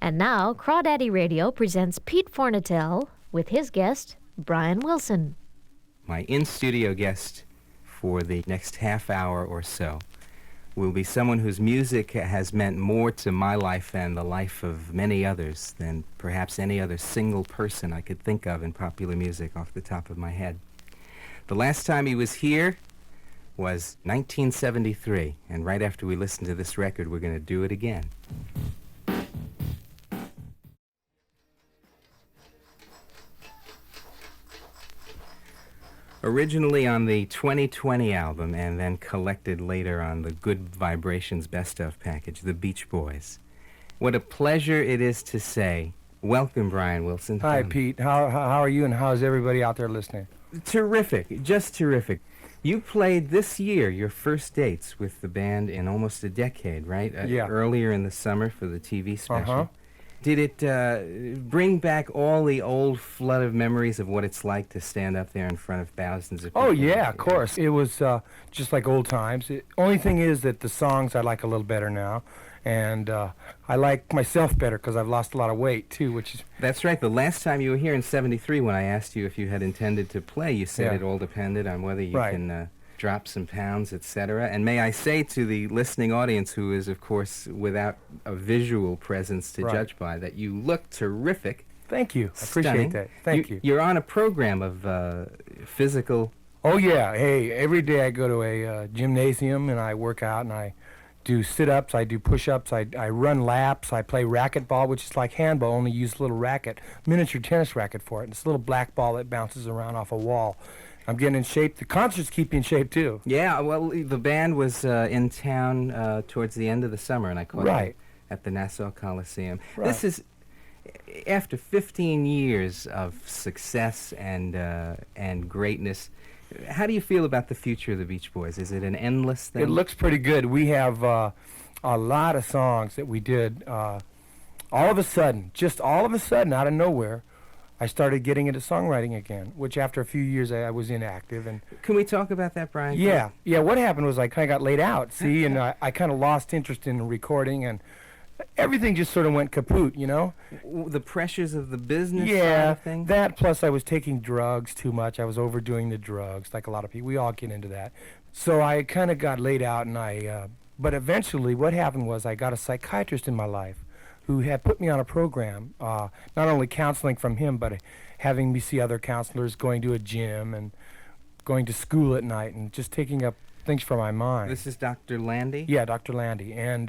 And now, Crawdaddy Radio presents Pete Fornatale with his guest, Brian Wilson. My in-studio guest for the next half hour or so will be someone whose music has meant more to my life and the life of many others than perhaps any other single person I could think of in popular music off the top of my head. The last time he was here was 1973, and right after we listen to this record, we're going to do it again. Originally on the 2020 album and then collected later on the Good Vibrations Best Of package, The Beach Boys. What a pleasure it is to say, welcome, Brian Wilson. Hi, Pete. How are you, and how's everybody out there listening? Terrific, just terrific. You played this year your first dates with the band in almost a decade, right? Yeah. Earlier in the summer for the TV special. Uh-huh. Did it bring back all the old flood of memories of what it's like to stand up there in front of thousands of people? Oh, yeah, of course. It was just like old times. Only thing is that the songs I like a little better now, and I like myself better because I've lost a lot of weight, too, which is... That's right. The last time you were here in 73, when I asked you if you had intended to play, you said Yeah. it all depended on whether you Right. can... drop some pounds, etc. And may I say to the listening audience, who is, of course, without a visual presence to Right. judge by, that you look terrific. Thank you. I appreciate Stunning. that. Thank you. You're on a program of physical... Oh, yeah. Hey, every day I go to a gymnasium, and I work out, and I do sit-ups, I do push-ups, I run laps, I play racquetball, which is like handball, only use a little racket, miniature tennis racket for it. And it's a little black ball that bounces around off a wall. I'm getting in shape. The concerts keep me in shape, too. Yeah, well, the band was in town towards the end of the summer, and I caught Right. it at the Nassau Coliseum. Right. This is, after 15 years of success and greatness, how do you feel about the future of the Beach Boys? Is it an endless thing? It looks pretty good. We have a lot of songs that we did. All of a sudden, out of nowhere, I started getting into songwriting again, which after a few years I was inactive. And Can we talk about that, Brian? yeah, what happened was I kind of got laid out, see, and I kind of lost interest in recording, and everything just sort of went kaput, you know? The pressures of the business side Yeah, of things? that plus I was taking drugs too much. I was overdoing the drugs, like a lot of people. We all get into that. So I kind of got laid out, and but eventually what happened was I got a psychiatrist in my life who had put me on a program, not only counseling from him, but having me see other counselors, going to a gym, and going to school at night, and just taking up things for my mind. This is Dr. Landy? Yeah, Dr. Landy. And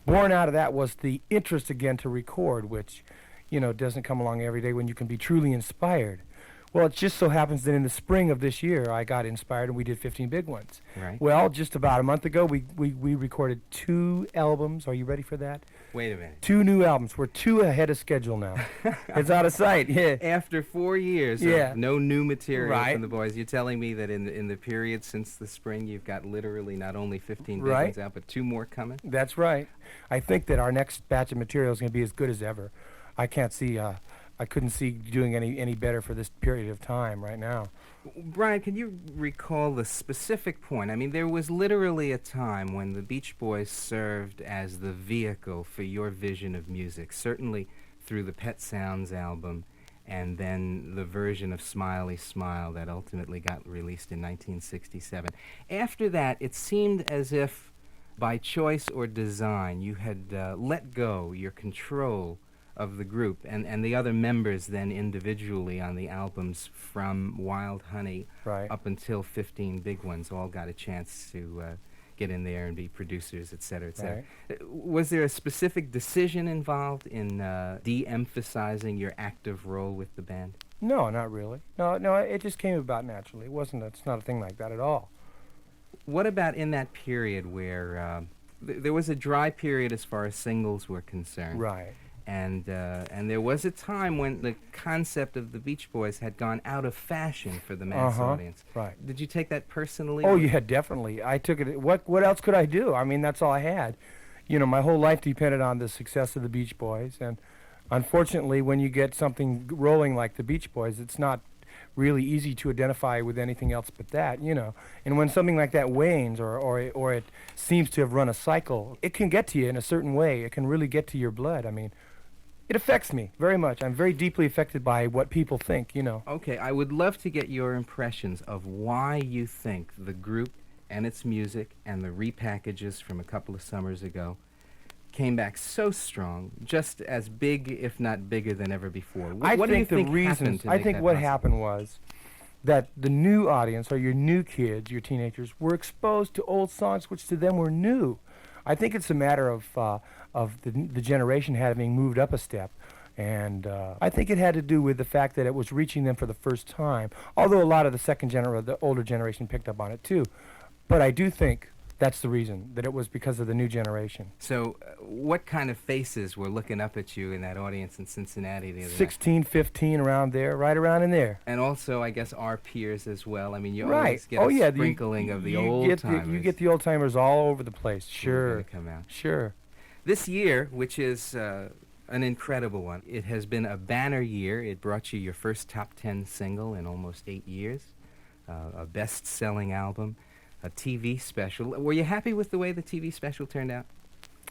born out of that was the interest again to record, which, you know, doesn't come along every day when you can be truly inspired. Well, it just so happens that in the spring of this year, I got inspired and we did 15 Big Ones. Right. Well, just about a month ago, we recorded 2 albums. Are you ready for that? Wait a minute. 2 new albums. We're 2 ahead of schedule now. It's out of sight. Yeah. After 4 years Yeah. of no new material Right. from the boys, you're telling me that in the period since the spring, you've got literally not only 15 Big Right. Ones out, but 2 more coming? That's right. I think that our next batch of material is going to be as good as ever. I couldn't see doing any better for this period of time right now. Brian, can you recall the specific point? I mean, there was literally a time when the Beach Boys served as the vehicle for your vision of music, certainly through the Pet Sounds album and then the version of Smiley Smile that ultimately got released in 1967. After that, it seemed as if, by choice or design, you had let go your control of the group, and the other members then individually on the albums from Wild Honey Right. up until 15 Big Ones all got a chance to get in there and be producers, et cetera, et cetera. Was there a specific decision involved in de-emphasizing your active role with the band? No, not really. No, it just came about naturally. It's not a thing like that at all. What about in that period where there was a dry period as far as singles were concerned? Right. And there was a time when the concept of the Beach Boys had gone out of fashion for the mass audience. Right. Did you take that personally? Oh, yeah, definitely. I took it. What else could I do? I mean, that's all I had. You know, my whole life depended on the success of the Beach Boys, and unfortunately, when you get something rolling like the Beach Boys, it's not really easy to identify with anything else but that, you know. And when something like that wanes or it seems to have run a cycle, it can get to you in a certain way. It can really get to your blood. I mean, It affects me very much. I'm very deeply affected by what people think, you know. Okay, I would love to get your impressions of why you think the group and its music and the repackages from a couple of summers ago came back so strong, just as big, if not bigger than ever before. What do you think happened to I make think that what possible? happened was that the new audience, or your new kids, your teenagers, were exposed to old songs which to them were new. I think it's a matter of the generation having moved up a step. And I think it had to do with the fact that it was reaching them for the first time, although a lot of the older generation picked up on it too. But I do think that's the reason, that it was because of the new generation. So, what kind of faces were looking up at you in that audience in Cincinnati the other night? 16, 15, around there, right around in there. And also, I guess, our peers as well. I mean, you Right. always get a sprinkling of the old-timers. You get the old timers all over the place. who are Sure. gonna come out. Sure. This year, which is an incredible one, it has been a banner year. It brought you your first top 10 single in almost 8 years, a best-selling album, a TV special. Were you happy with the way the TV special turned out?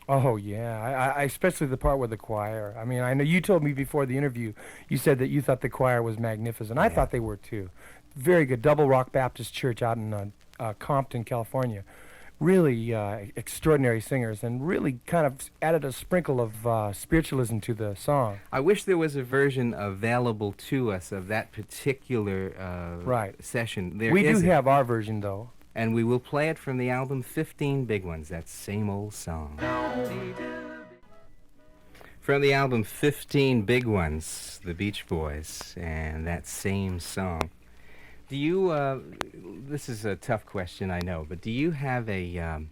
Oh yeah, I especially the part with the choir. I mean, I know you told me before the interview, you said that you thought the choir was magnificent. I Yeah. thought they were too. Very good. Double Rock Baptist Church out in Compton, California. Really extraordinary singers, and really kind of added a sprinkle of spiritualism to the song. I wish there was a version available to us of that particular Right. session. There We do isn't. have our version though. And we will play it from the album 15 Big Ones, that same old song. From the album 15 Big Ones, the Beach Boys, and that same song. Do you, this is a tough question, I know, but do you have an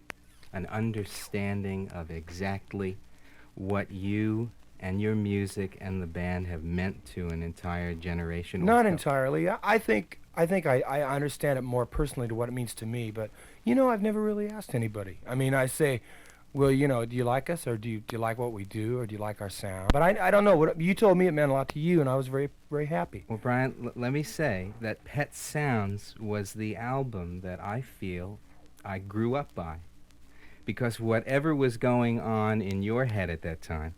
understanding of exactly what you and your music and the band have meant to an entire generation? or Not so? entirely. I think I understand it more personally to what it means to me, but you know, I've never really asked anybody. I mean, I say, well, you know, do you like us, or do you like what we do, or do you like our sound? But I don't know. What you told me, it meant a lot to you, and I was very, very happy. Well, Brian, let me say that Pet Sounds was the album that I feel I grew up by. Because whatever was going on in your head at that time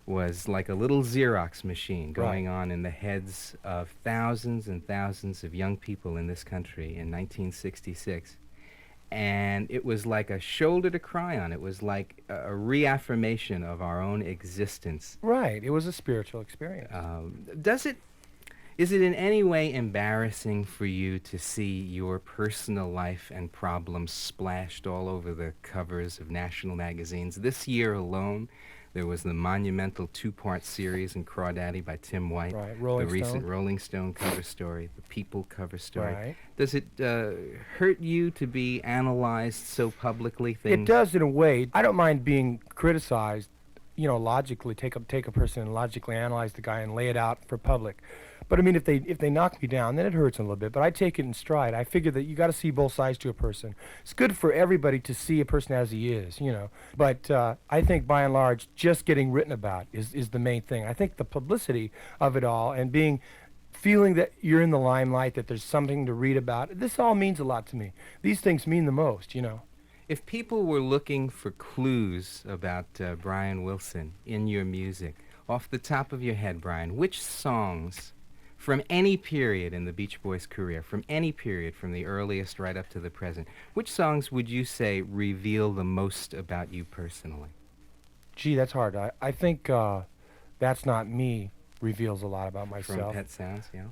was like a little Xerox machine going on in the heads of thousands and thousands of young people in this country in 1966. And it was like a shoulder to cry on. It was like a reaffirmation of our own existence. Right. It was a spiritual experience. Is it in any way embarrassing for you to see your personal life and problems splashed all over the covers of national magazines? This year alone, there was the monumental 2-part series in Crawdaddy by Tim White. Right, Rolling the recent Stone. Rolling Stone cover story, the People cover story. Right. Does it hurt you to be analyzed so publicly? It does in a way. I don't mind being criticized, you know, logically. Take a person and logically analyze the guy and lay it out for public. But I mean, if they knock me down, then it hurts a little bit. But I take it in stride. I figure that you got to see both sides to a person. It's good for everybody to see a person as he is, you know. But I think by and large, just getting written about is the main thing. I think the publicity of it all and feeling that you're in the limelight, that there's something to read about, this all means a lot to me. These things mean the most, you know. If people were looking for clues about Brian Wilson in your music, off the top of your head, Brian, which songs from any period in the Beach Boys' career, from any period from the earliest right up to the present, which songs would you say reveal the most about you personally? Gee, that's hard. I think That's Not Me reveals a lot about From myself. Pet Sounds, yeah.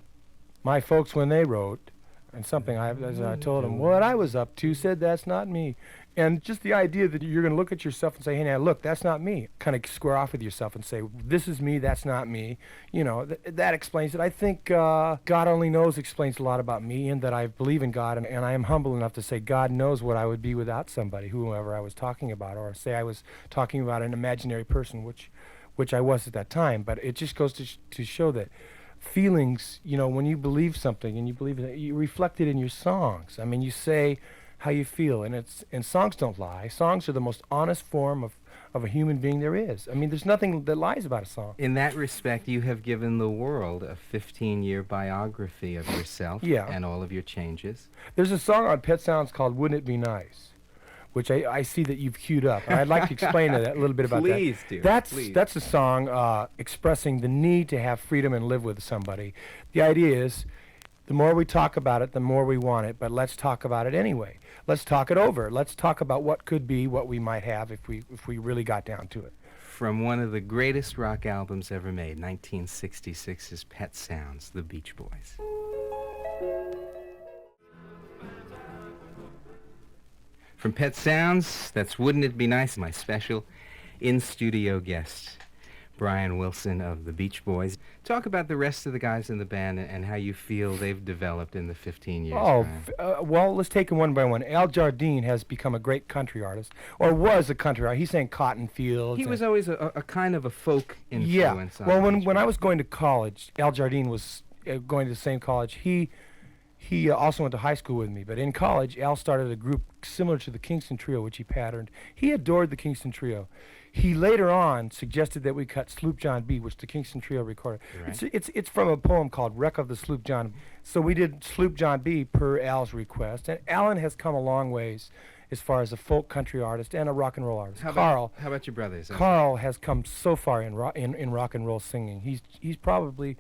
My folks, when they wrote, and something as I told them, what I was up to, said that's not me. And just the idea that you're going to look at yourself and say, hey, now, look, that's not me. Kind of square off with yourself and say, this is me, that's not me. You know, that explains it. I think God Only Knows explains a lot about me, and that I believe in God, and I am humble enough to say God knows what I would be without somebody, whoever I was talking about, or say I was talking about an imaginary person, which I was at that time. But it just goes to show that feelings, you know, when you believe something and you believe it, you reflect it in your songs. I mean, you say how you feel, and songs don't lie. Songs are the most honest form of a human being there is. I mean, there's nothing that lies about a song. In that respect, you have given the world a 15-year biography of yourself Yeah. and all of your changes. There's a song on Pet Sounds called Wouldn't It Be Nice, which I see that you've queued up. I'd like to explain that a little bit about Please that. do. That's Please. that's a song expressing the need to have freedom and live with somebody. The idea is, the more we talk about it, the more we want it. But let's talk about it anyway. Let's talk it over. Let's talk about what could be, what we might have if we really got down to it. From one of the greatest rock albums ever made, 1966's Pet Sounds, The Beach Boys. From Pet Sounds, that's Wouldn't It Be Nice, my special in-studio guest, Brian Wilson of the Beach Boys. Talk about the rest of the guys in the band and how you feel they've developed in the 15 years. Oh, Brian. well, let's take them one by one. Al Jardine has become a great country artist, or was a country artist. He sang Cotton Fields. He was always a kind of a folk influence. Yeah. On Well, the when Beach I Boys. was going to college, Al Jardine was going to the same college. He also went to high school with me, but in college, Al started a group similar to the Kingston Trio, which he patterned. He adored the Kingston Trio. He later on suggested that we cut Sloop John B, which the Kingston Trio recorded. Right. It's from a poem called Wreck of the Sloop John. So we did Sloop John B per Al's request, and Alan has come a long ways as far as a folk country artist and a rock and roll artist. How about your brothers? Carl has come so far in rock and roll singing. He's probably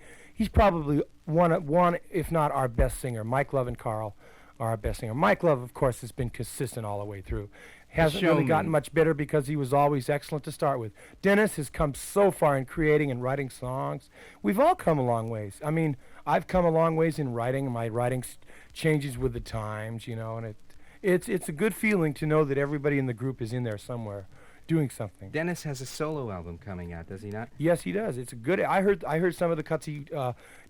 one if not our best singer. Mike Love and Carl are our best singer. Mike Love, of course, has been consistent all the way through. Hasn't really gotten much better because he was always excellent to start with. Dennis has come so far in creating and writing songs. We've all come a long ways. I mean, I've come a long ways in writing. My writing changes with the times, and it's a good feeling to know that everybody in the group is in there somewhere doing something. Dennis has a solo album coming out, does he not? Yes, he does. It's a good. I heard some of the cuts he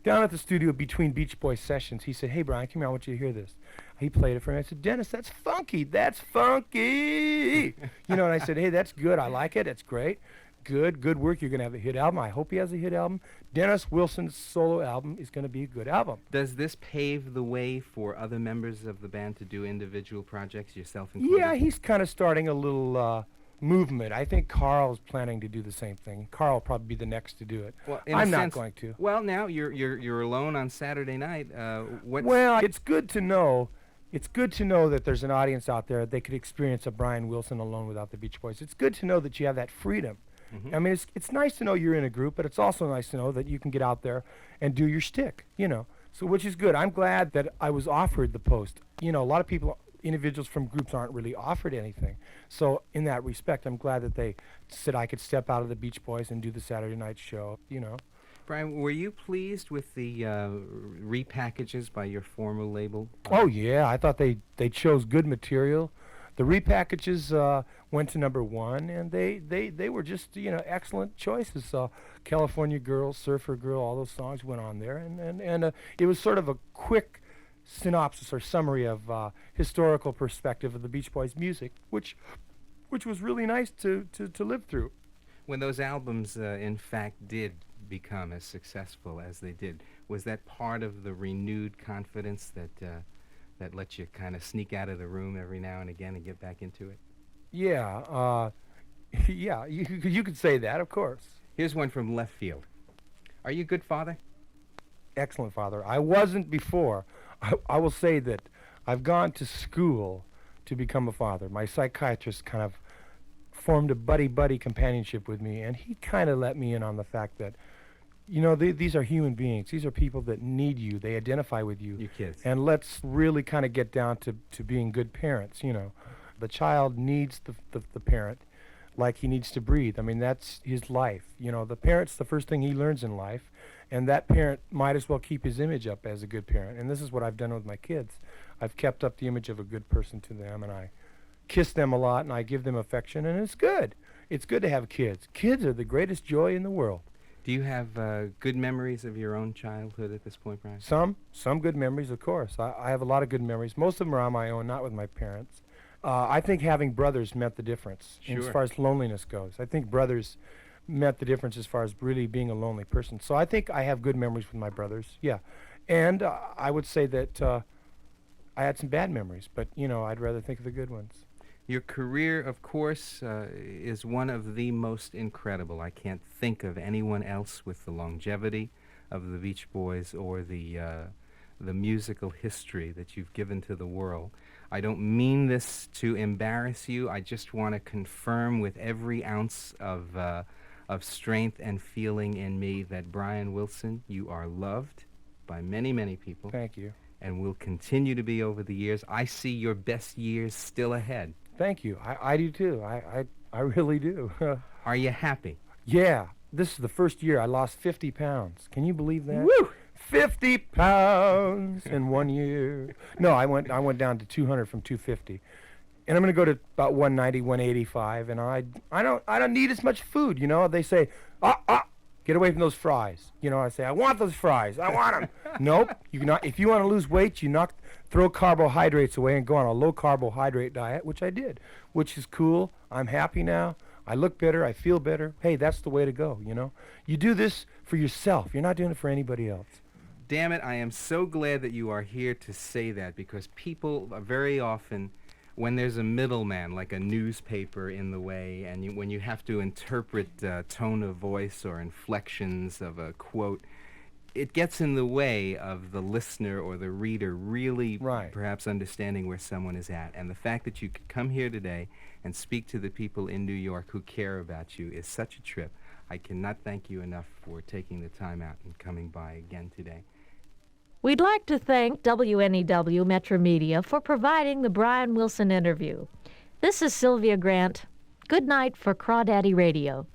down at the studio between Beach Boys sessions. He said, "Hey Brian, come here. I want you to hear this." He played it for me. I said, "Dennis, that's funky. That's funky." And I said, "Hey, that's good. I like it. It's great. Good work. You're gonna have a hit album. I hope he has a hit album. Dennis Wilson's solo album is gonna be a good album." Does this pave the way for other members of the band to do individual projects, yourself included? Yeah, he's kind of starting a little movement. I think Carl's planning to do the same thing. Carl will probably be the next to do it. Well, in I'm a not sense, going to. Well, now you're alone on Saturday night. Well, it's good to know. It's good to know that there's an audience out there that could experience a Brian Wilson alone without the Beach Boys. It's good to know that you have that freedom. Mhm. I mean, it's nice to know you're in a group, but it's also nice to know that you can get out there and do your shtick. So which is good. I'm glad that I was offered the post. A lot of people, individuals from groups, aren't really offered anything. So in that respect, I'm glad that they said I could step out of the Beach Boys and do the Saturday night show. Brian, were you pleased with the repackages by your former label? Oh yeah, I thought they chose good material. The repackages went to #1, and they were just excellent choices. California Girl, Surfer Girl, all those songs went on there, and it was sort of a quick synopsis or summary of historical perspective of the Beach Boys' music, which was really nice to live through. When those albums, in fact, did become as successful as they did, was that part of the renewed confidence that lets you kind of sneak out of the room every now and again and get back into it? Yeah, yeah, you could say that, of course. Here's one from left field. Are you a good father? Excellent father. I wasn't before. I will say that I've gone to school to become a father. My psychiatrist kind of formed a buddy companionship with me, and he kind of let me in on the fact that, these are human beings. These are people that need you. They identify with you. Your kids. And let's really kind of get down to being good parents, The child needs the parent like he needs to breathe. I mean, that's his life. The parent's the first thing he learns in life, and that parent might as well keep his image up as a good parent. And this is what I've done with my kids. I've kept up the image of a good person to them, and I kiss them a lot, and I give them affection, and it's good. It's good to have kids. Kids are the greatest joy in the world. Do you have good memories of your own childhood at this point, Brian? Some good memories, of course. I have a lot of good memories. Most of them are on my own, not with my parents. I think having brothers meant the difference as Sure. far as loneliness goes. I think brothers meant the difference as far as really being a lonely person. So I think I have good memories with my brothers, yeah. And I would say that I had some bad memories, but, I'd rather think of the good ones. Your career, of course, is one of the most incredible. I can't think of anyone else with the longevity of the Beach Boys or the musical history that you've given to the world. I don't mean this to embarrass you. I just want to confirm with every ounce of strength and feeling in me that Brian Wilson, you are loved by many, many people. Thank you. And will continue to be over the years. I see your best years still ahead. Thank you. I do too. I really do. Are you happy? Yeah. This is the first year I lost 50 pounds. Can you believe that? Woo! 50 pounds in 1 year. No, I went down to 200 from 250. And I'm going to go to about 190, 185, and I don't need as much food, you know. They say, get away from those fries. You know, I say, I want those fries. I want them. Nope. You cannot. If you want to lose weight, throw carbohydrates away and go on a low carbohydrate diet, which I did, which is cool. I'm happy now. I look better. I feel better. Hey, that's the way to go, you know. You do this for yourself. You're not doing it for anybody else. Damn it, I am so glad that you are here to say that, because people are very often, when there's a middleman, like a newspaper in the way, and when you have to interpret tone of voice or inflections of a quote, it gets in the way of the listener or the reader really perhaps understanding where someone is at. And the fact that you could come here today and speak to the people in New York who care about you is such a trip. I cannot thank you enough for taking the time out and coming by again today. We'd like to thank WNEW Metro Media for providing the Brian Wilson interview. This is Sylvia Grant. Good night for Crawdaddy Radio.